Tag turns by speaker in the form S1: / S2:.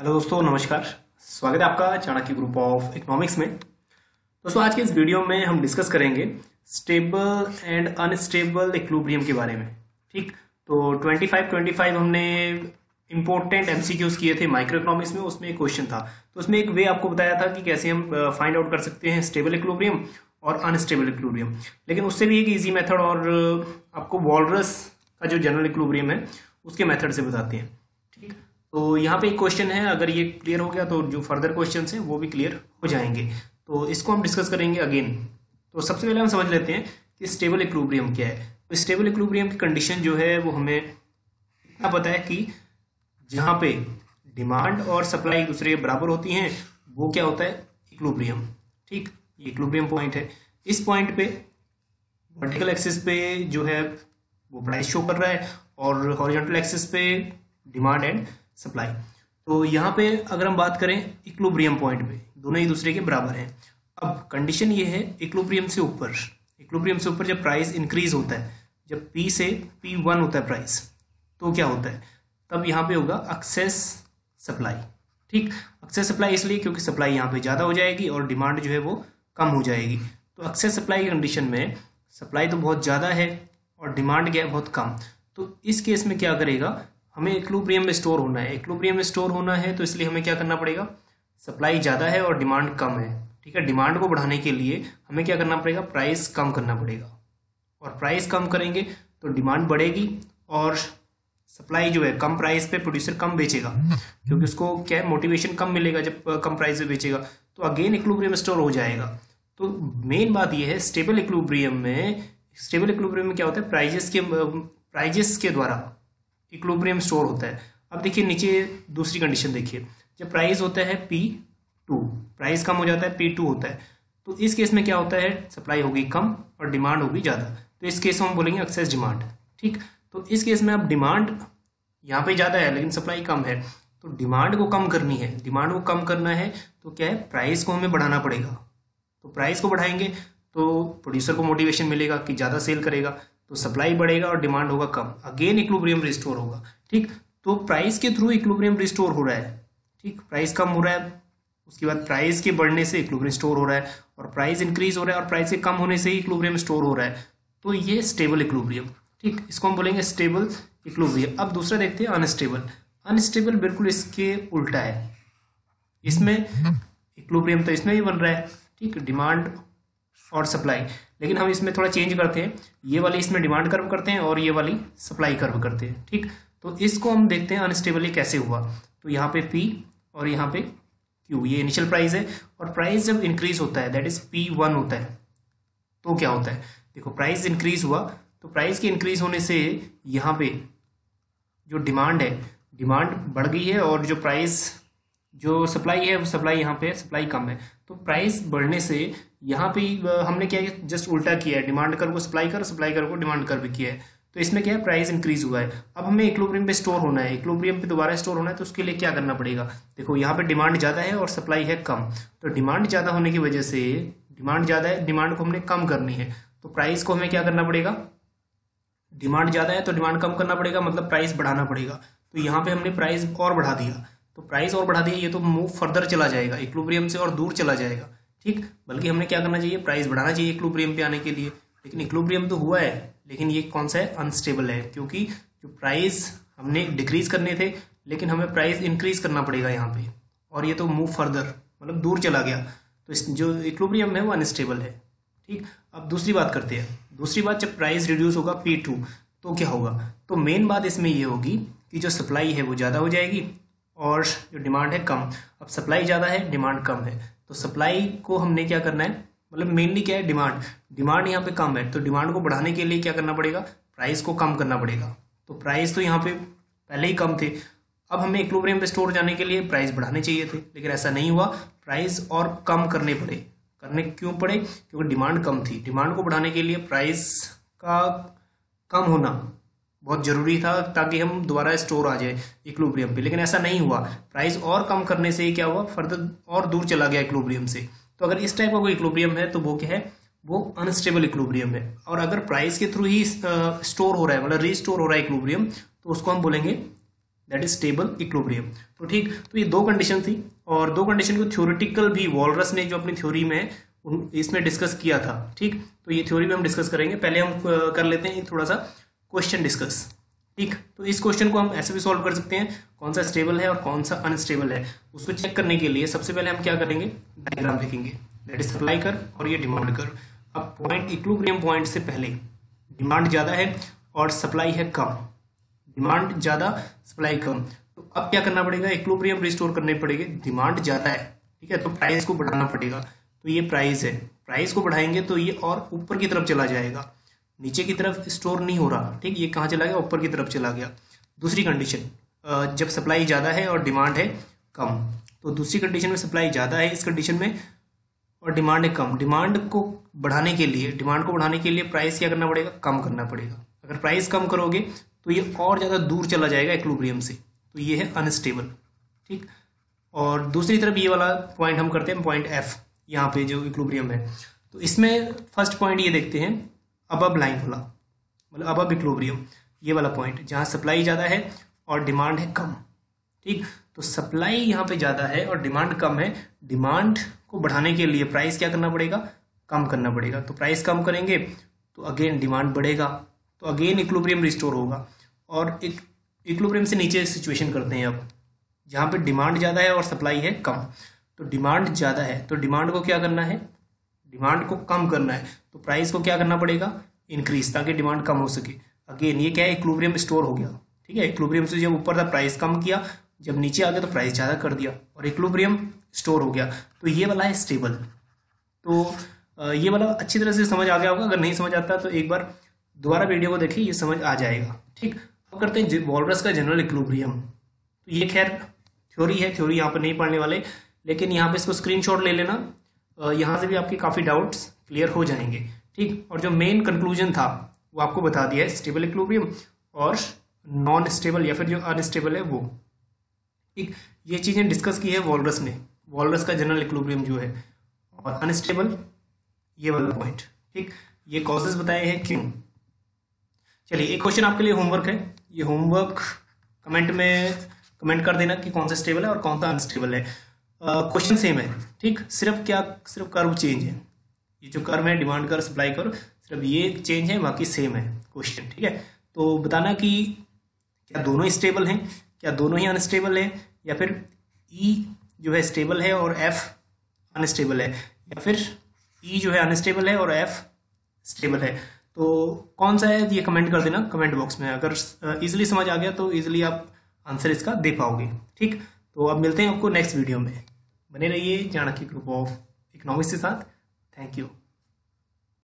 S1: Hello दोस्तों, नमस्कार। स्वागत है आपका चाणक्य ग्रुप ऑफ इकोनॉमिक्स में। दोस्तों, आज के इस वीडियो में हम डिस्कस करेंगे स्टेबल एंड अनस्टेबल इक्विलिब्रियम के बारे में। ठीक, तो 25 हमने इंपॉर्टेंट एमसीक्यूज किए थे माइक्रो इकोनॉमिक्स में। उसमें एक क्वेश्चन था, तो उसमें एक वे आपको बताया था कि कैसे हम फाइंड आउट कर सकते हैं स्टेबल इक्विलिब्रियम और अनस्टेबल इक्विलिब्रियम। लेकिन उससे भी एक इजी मेथड और आपको वॉलरस का जो जनरल इक्विलिब्रियम है उसके मेथड से बताते हैं। ठीक, तो यहाँ पे एक क्वेश्चन है, अगर ये क्लियर हो गया तो जो फर्दर क्वेश्चंस हैं वो भी क्लियर हो जाएंगे। तो इसको हम डिस्कस करेंगे अगेन। तो सबसे पहले हम समझ लेते हैं कि स्टेबल इक्विलिब्रियम क्या है। तो स्टेबल इक्विलिब्रियम की कंडीशन जो है वो हमें इतना पता है कि जहाँ पे डिमांड और सप्लाई एक दूसरे के बराबर होती हैं वो क्या होता है, इक्विलिब्रियम। ठीक, ये इक्विलिब्रियम पॉइंट है। इस पॉइंट पे वर्टिकल एक्सिस पे जो है वो प्राइस शो कर रहा है और हॉरिजॉन्टल एक्सिस पे डिमांड एंड सप्लाई। तो यहाँ पे अगर हम बात करें इक्विलिब्रियम पॉइंट पे दोनों एक दूसरे के बराबर हैं। अब कंडीशन ये है, इक्विलिब्रियम से ऊपर जब प्राइस इंक्रीज होता है, जब P से P1 होता है प्राइस, तो क्या होता है, तब यहाँ पे होगा एक्सेस सप्लाई। ठीक, एक्सेस सप्लाई इसलिए क्योंकि सप्लाई यहाँ पे ज़्यादा हो जाएगी और डिमांड जो है वो कम हो जाएगी। तो एक्सेस सप्लाई की कंडीशन में सप्लाई तो बहुत ज़्यादा है और डिमांड क्या है, बहुत कम। तो इस केस में क्या करेगा, हमें इक्विलिब्रियम में स्टोर होना है। इक्विलिब्रियम में स्टोर होना है तो इसलिए हमें क्या करना पड़ेगा, सप्लाई ज़्यादा है और डिमांड कम है। ठीक है, डिमांड को बढ़ाने के लिए हमें क्या करना पड़ेगा, प्राइस कम करना पड़ेगा। और प्राइस कम करेंगे तो डिमांड बढ़ेगी और सप्लाई जो है कम प्राइस पे प्रोड्यूसर कम बेचेगा, क्योंकि उसको क्या है, मोटिवेशन कम मिलेगा जब कम प्राइस पे बेचेगा। तो अगेन इक्विलिब्रियम स्टोर हो जाएगा। तो मेन बात यह है, स्टेबल इक्विलिब्रियम में क्या होता है, प्राइजेस के द्वारा इक्विलिब्रियम स्टोर होता है। अब देखिए नीचे दूसरी कंडीशन देखिए, जब प्राइस होता है P2, प्राइस कम हो जाता है, P2 होता है, तो इस केस में क्या होता है, सप्लाई होगी कम और डिमांड होगी ज़्यादा। तो इस केस में हम बोलेंगे एक्सेस डिमांड। ठीक, तो इस केस में अब डिमांड यहाँ पे ज़्यादा है लेकिन सप्लाई कम है, तो डिमांड को कम करनी है। डिमांड को कम करना है तो क्या है, प्राइस को हमें बढ़ाना पड़ेगा। तो प्राइस को बढ़ाएंगे तो प्रोड्यूसर को मोटिवेशन मिलेगा कि ज़्यादा सेल करेगा, तो सप्लाई बढ़ेगा और डिमांड होगा कम, अगेन इक्विलिब्रियम रिस्टोर होगा। ठीक, तो प्राइस के थ्रू इक्विलिब्रियम रिस्टोर हो रहा है। ठीक, प्राइस कम हो रहा है, उसके बाद प्राइस के बढ़ने से इक्विलिब्रियम स्टोर हो रहा है, और प्राइस इंक्रीज हो रहा है और प्राइस के कम होने से ही इक्विलिब्रियम स्टोर हो रहा है। तो ये स्टेबल इक्विलिब्रियम। ठीक, इसको हम बोलेंगे स्टेबल इक्विलिब्रियम। अब दूसरा देखते हैं अनस्टेबल। अनस्टेबल बिल्कुल इसके उल्टा है। इसमें इक्विलिब्रियम तो इसमें भी बन रहा है, ठीक, डिमांड और सप्लाई, लेकिन हम इसमें थोड़ा चेंज करते हैं। ये वाली इसमें डिमांड कर्व करते हैं और ये वाली सप्लाई कर्व करते हैं। ठीक, तो इसको हम देखते हैं अनस्टेबली कैसे हुआ। तो यहाँ पे P और यहाँ पे Q, ये इनिशियल प्राइस है, और प्राइस जब इंक्रीज होता है, दैट इज P1 होता है, तो क्या होता है, देखो प्राइस इंक्रीज हुआ तो प्राइस के इंक्रीज होने से यहाँ पे जो डिमांड है, डिमांड बढ़ गई है, और जो सप्लाई है वो सप्लाई यहाँ पे सप्लाई कम है। तो प्राइस बढ़ने से यहाँ पे हमने क्या किया, जस्ट उल्टा किया है, डिमांड कर्व को सप्लाई कर्व को डिमांड कर्व किया है। तो इसमें क्या है, प्राइस इंक्रीज हुआ है। अब हमें इक्विलिब्रियम पे स्टोर होना है, इक्विलिब्रियम पे दोबारा स्टोर होना है, तो उसके लिए क्या करना पड़ेगा, देखो यहाँ पे डिमांड ज़्यादा है और सप्लाई है कम। तो डिमांड ज़्यादा होने की वजह से, डिमांड ज़्यादा है, डिमांड को हमने कम करनी है, तो प्राइस को हमें क्या करना पड़ेगा, डिमांड ज़्यादा है तो डिमांड कम करना पड़ेगा, मतलब प्राइस बढ़ाना पड़ेगा। तो यहाँ पे हमने प्राइस और बढ़ा दिया, तो प्राइस और बढ़ा दिया, ये तो मूव फर्दर चला जाएगा, इक्विलिब्रियम से और दूर चला जाएगा। ठीक, बल्कि हमने क्या करना चाहिए, प्राइस बढ़ाना चाहिए इक्विलिब्रियम पे आने के लिए। लेकिन इक्विलिब्रियम तो हुआ है, लेकिन ये कौन सा है, अनस्टेबल है, क्योंकि जो प्राइस हमने डिक्रीज करने थे लेकिन हमें प्राइस इंक्रीज करना पड़ेगा यहाँ पे, और ये तो मूव फर्दर, मतलब दूर चला गया। तो इस जो इक्विलिब्रियम है वो अनस्टेबल है। ठीक, अब दूसरी बात करते हैं। दूसरी बात, जब प्राइस रिड्यूस होगा P2 तो क्या होगा, तो मेन बात इसमें ये होगी कि जो सप्लाई है वो ज़्यादा हो जाएगी और जो डिमांड है कम। अब सप्लाई ज़्यादा है, डिमांड कम है, तो सप्लाई को हमने क्या करना है, मतलब मेनली क्या है, डिमांड यहाँ पे कम है, तो डिमांड को बढ़ाने के लिए क्या करना पड़ेगा, प्राइस को कम करना पड़ेगा। तो प्राइस तो यहाँ पे पहले ही कम थे, अब हमें इक्विलिब्रियम पे स्टोर जाने के लिए प्राइस बढ़ाने चाहिए थे, लेकिन ऐसा नहीं हुआ, प्राइस और कम करने पड़े। करने क्यों पड़े, क्योंकि डिमांड कम थी। डिमांड को बढ़ाने के लिए प्राइस का कम होना बहुत जरूरी था, ताकि हम दोबारा स्टोर आ जाए इक्विलिब्रियम पे, लेकिन ऐसा नहीं हुआ। प्राइस और कम करने से ही क्या हुआ, फर्दर और दूर चला गया इक्विलिब्रियम से। तो अगर इस टाइप का कोई इक्विलिब्रियम है तो वो क्या है, वो अनस्टेबल इक्विलिब्रियम है। और अगर प्राइस के थ्रू ही स्टोर हो रहा है, मतलब रीस्टोर हो रहा है इक्विलिब्रियम, तो उसको हम बोलेंगे दैट इज स्टेबल इक्विलिब्रियम। तो ठीक, तो ये दो कंडीशन थी, और दो कंडीशन को थ्योरेटिकल भी वॉलरस ने जो अपनी थ्योरी में इसमें डिस्कस किया था। ठीक, तो ये थ्योरी में हम डिस्कस करेंगे। पहले हम कर लेते हैं थोड़ा सा क्वेश्चन डिस्कस। ठीक, तो इस क्वेश्चन को हम ऐसे भी सॉल्व कर सकते हैं, कौन सा स्टेबल है और कौन सा अनस्टेबल है, उसको चेक करने के लिए सबसे पहले हम क्या करेंगे, डायग्राम लिखेंगे, दैट इज सप्लाई कर्व और ये डिमांड कर्व। अब पॉइंट इक्विलिब्रियम पॉइंट से पहले डिमांड ज्यादा है और सप्लाई है कम, डिमांड ज्यादा सप्लाई कम, तो अब क्या करना पड़ेगा, इक्विलिब्रियम रिस्टोर करने पड़ेगा। डिमांड ज्यादा है, ठीक है, तो प्राइस को बढ़ाना पड़ेगा। तो ये प्राइस है, प्राइस को बढ़ाएंगे तो ये और ऊपर की तरफ चला जाएगा, नीचे की तरफ स्टोर नहीं हो रहा। ठीक, ये कहाँ चला गया, ऊपर की तरफ चला गया। दूसरी कंडीशन, जब सप्लाई ज्यादा है और डिमांड है कम, तो दूसरी कंडीशन में सप्लाई ज्यादा है इस कंडीशन में और डिमांड है कम। डिमांड को बढ़ाने के लिए प्राइस क्या करना पड़ेगा, कम करना पड़ेगा। अगर प्राइस कम करोगे तो ये और ज्यादा दूर चला जाएगा इक्विलिब्रियम से, तो ये है अनस्टेबल। ठीक, और दूसरी तरफ ये वाला पॉइंट हम करते हैं, पॉइंट एफ, यहाँ पे जो इक्विलिब्रियम है, तो इसमें फर्स्ट पॉइंट ये देखते हैं, अबव लाइन वाला, मतलब अबव इक्विलिब्रियम, ये वाला पॉइंट जहाँ सप्लाई ज़्यादा है और डिमांड है कम। ठीक, तो सप्लाई यहाँ पे ज़्यादा है और डिमांड कम है, डिमांड को बढ़ाने के लिए प्राइस क्या करना पड़ेगा, कम करना पड़ेगा। तो प्राइस कम करेंगे तो अगेन डिमांड बढ़ेगा, तो अगेन इक्विलिब्रियम रिस्टोर होगा। और एक इक्विलिब्रियम से नीचे सिचुएशन करते हैं अब, जहाँ पे डिमांड ज़्यादा है और सप्लाई है कम। तो डिमांड ज़्यादा है तो डिमांड को क्या करना है, डिमांड को कम करना है, तो प्राइस को क्या करना पड़ेगा, इंक्रीज, ताकि डिमांड कम हो सके। अगेन ये क्या है, इक्विलिब्रियम स्टोर हो गया। ठीक है, इक्विलिब्रियम से जब ऊपर था प्राइस कम किया, जब नीचे आ गया तो प्राइस ज़्यादा कर दिया और इक्विलिब्रियम स्टोर हो गया। तो ये वाला है स्टेबल। तो ये वाला अच्छी तरह से समझ आ गया होगा, अगर नहीं समझ आता तो एक बार दोबारा वीडियो को देखिए, ये समझ आ जाएगा। ठीक, अब करते हैं वॉलरस का जनरल इक्विलिब्रियम। तो ये खैर थ्योरी है, थ्योरी यहाँ पर नहीं पढ़ने वाले, लेकिन यहाँ पे इसको स्क्रीनशॉट ले लेना, यहाँ से भी आपके काफ़ी डाउट्स क्लियर हो जाएंगे। ठीक, और जो मेन कंक्लूजन था वो आपको बता दिया है, स्टेबल इक्विलिब्रियम और नॉन स्टेबल या फिर जो अनस्टेबल है वो। ठीक, ये चीज़ें डिस्कस की है वॉलरस ने, वॉलरस का जनरल इक्विलिब्रियम जो है, और अनस्टेबल ये वाला पॉइंट। ठीक, ये कॉजेज बताए हैं क्यों। चलिए एक क्वेश्चन आपके लिए होमवर्क है, ये होमवर्क कमेंट में कमेंट कर देना कि कौन सा स्टेबल है और कौन सा अनस्टेबल है। क्वेश्चन सेम है, ठीक, सिर्फ कर्व चेंज है, ये जो कर्व है डिमांड कर्व सप्लाई कर्व, सिर्फ ये चेंज है, बाकी सेम है क्वेश्चन। ठीक है, तो बताना कि क्या दोनों ही स्टेबल हैं, क्या दोनों ही अनस्टेबल है, या फिर ई जो है स्टेबल है और एफ अनस्टेबल है, या फिर ई जो है अनस्टेबल है और एफ स्टेबल है। तो कौन सा है ये कमेंट कर देना कमेंट बॉक्स में। अगर इजीली समझ आ गया तो इजीली आप आंसर इसका दे पाओगे। ठीक, तो अब मिलते हैं आपको नेक्स्ट वीडियो में। बने रहिए चाणक्य ग्रुप ऑफ इकोनॉमिक्स के साथ। Thank you.